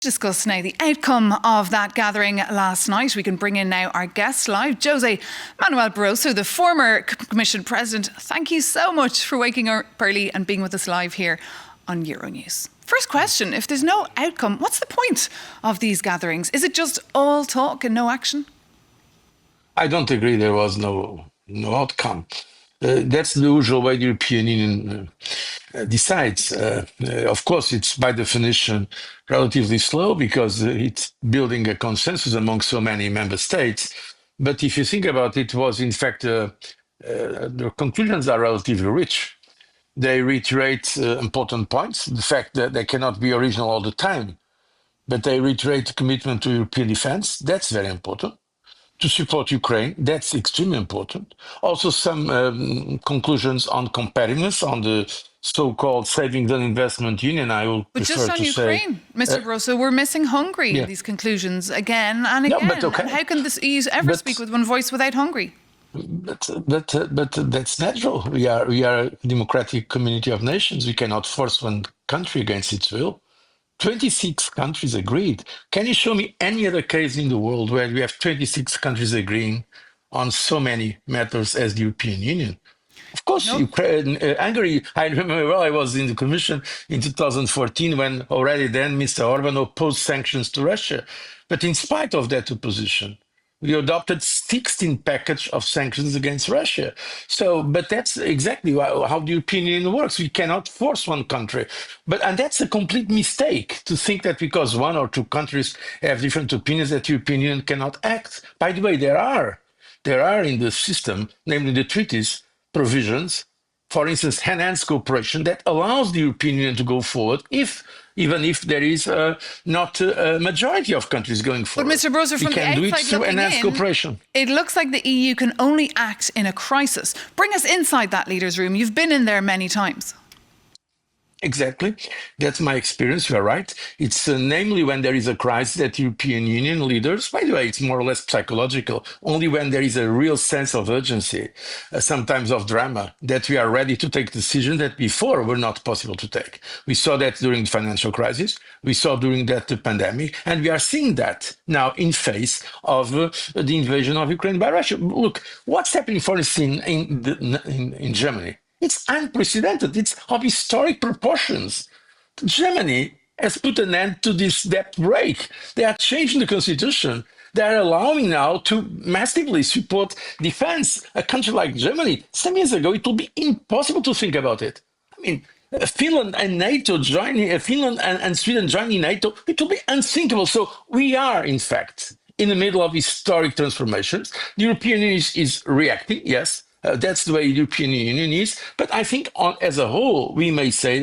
Discuss now the outcome of that gathering last night. We can bring in now our guest live, Jose Manuel Barroso, the former Commission President. Thank you so much for waking up early and being with us live here on Euronews. First question, if there's no outcome, what's the point of these gatherings? Is it just all talk and no action? I don't agree there was no outcome. That's the usual way the European Union decides. Of course, it's by definition relatively slow because it's building a consensus among so many member states. But if you think about it, was in fact the conclusions are relatively rich. They reiterate important points, the fact that they cannot be original all the time, but they reiterate the commitment to European defense. That's very important. To support Ukraine, that's extremely important. Also, some conclusions on competitiveness, on the so-called savings and investment union. I will but prefer just on to Ukraine, Mr. Barroso, we're missing Hungary in these conclusions again and again. No, but okay. And how can the EU ever speak with one voice without Hungary? But that's natural. We are a democratic community of nations. We cannot force one country against its will. 26 countries agreed. Can you show me any other case in the world where we have 26 countries agreeing on so many matters as the European Union? Of course, Ukraine, Hungary, I remember well, I was in the Commission in 2014 when already then Mr. Orban opposed sanctions to Russia. But in spite of that opposition, we adopted 16 package of sanctions against Russia. But that's exactly how the European Union works. We cannot force one country. And that's a complete mistake to think that because one or two countries have different opinions that the European Union cannot act. By the way, there are in the system, namely the treaties, provisions, for instance, enhanced cooperation that allows the European Union to go forward even if there is not a majority of countries going forward. But Mr. Barroso, from the outside looking in, it looks like the EU can only act in a crisis. Bring us inside that leaders' room. You've been in there many times. Exactly. That's my experience. You're right. It's namely when there is a crisis that European Union leaders, by the way, it's more or less psychological, only when there is a real sense of urgency, sometimes of drama, that we are ready to take decisions that before were not possible to take. We saw that during the financial crisis. We saw during that the pandemic. And we are seeing that now in face of the invasion of Ukraine by Russia. Look, what's happening, for instance, in Germany? It's unprecedented. It's of historic proportions. Germany has put an end to this debt break. They are changing the constitution. They are allowing now to massively support defense. A country like Germany, some years ago, it would be impossible to think about it. I mean, Finland and NATO joining, Finland and Sweden joining NATO, it will be unthinkable. So we are, in fact, in the middle of historic transformations. The European Union is reacting, yes. That's the way the European Union is. But I think as a whole, we may say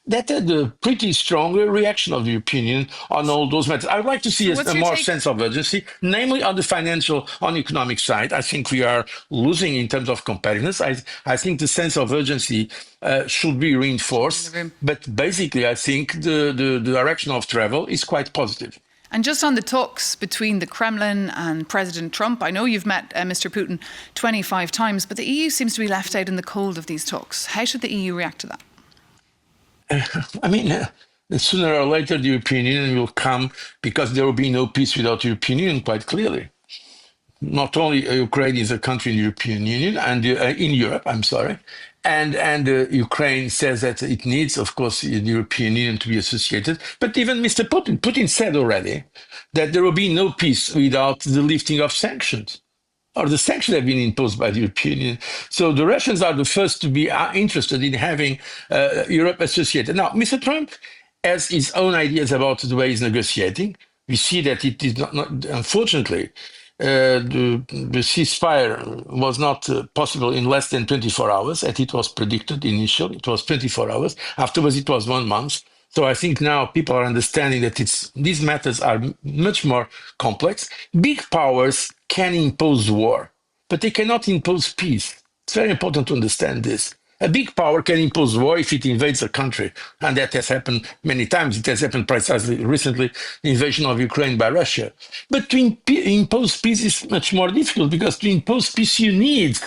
that had a pretty strong reaction of the European Union on all those matters. I would like to see a more sense of urgency, namely on the financial, on the economic side. I think we are losing in terms of competitiveness. I think the sense of urgency should be reinforced. But basically, I think the direction of travel is quite positive. And just on the talks between the Kremlin and President Trump, I know you've met Mr. Putin 25 times, but the EU seems to be left out in the cold of these talks. How should the EU react to that? I mean, sooner or later, the European Union will come because there will be no peace without the European Union, quite clearly. Not only Ukraine is a country in the European Union and in Europe, I'm sorry. And Ukraine says that it needs, of course, the European Union to be associated. But even Mr. Putin said already that there will be no peace without the lifting of sanctions, or the sanctions have been imposed by the European Union. So the Russians are the first to be interested in having Europe associated. Now, Mr. Trump has his own ideas about the way he's negotiating. We see that it is not unfortunately, the ceasefire was not possible in less than 24 hours, as it was predicted initially. It was 24 hours. Afterwards, it was 1 month. So I think now people are understanding that these matters are much more complex. Big powers can impose war, but they cannot impose peace. It's very important to understand this. A big power can impose war if it invades a country, and that has happened many times. It has happened precisely recently, the invasion of Ukraine by Russia. But to impose peace is much more difficult, because to impose peace you need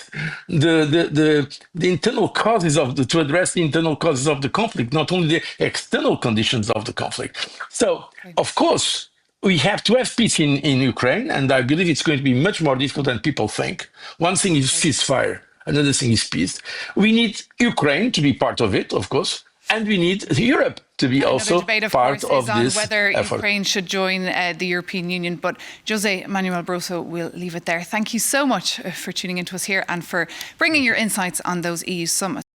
the internal causes to address the internal causes of the conflict, not only the external conditions of the conflict. So, of course, we have to have peace in Ukraine, and I believe it's going to be much more difficult than people think. One thing is ceasefire. Another thing is peace. We need Ukraine to be part of it, of course, and we need Europe to be also debate, of part course, of this on whether effort. Ukraine should join the European Union. But José Manuel Barroso, we'll leave it there. Thank you so much for tuning in to us here and for bringing your insights on those EU summits.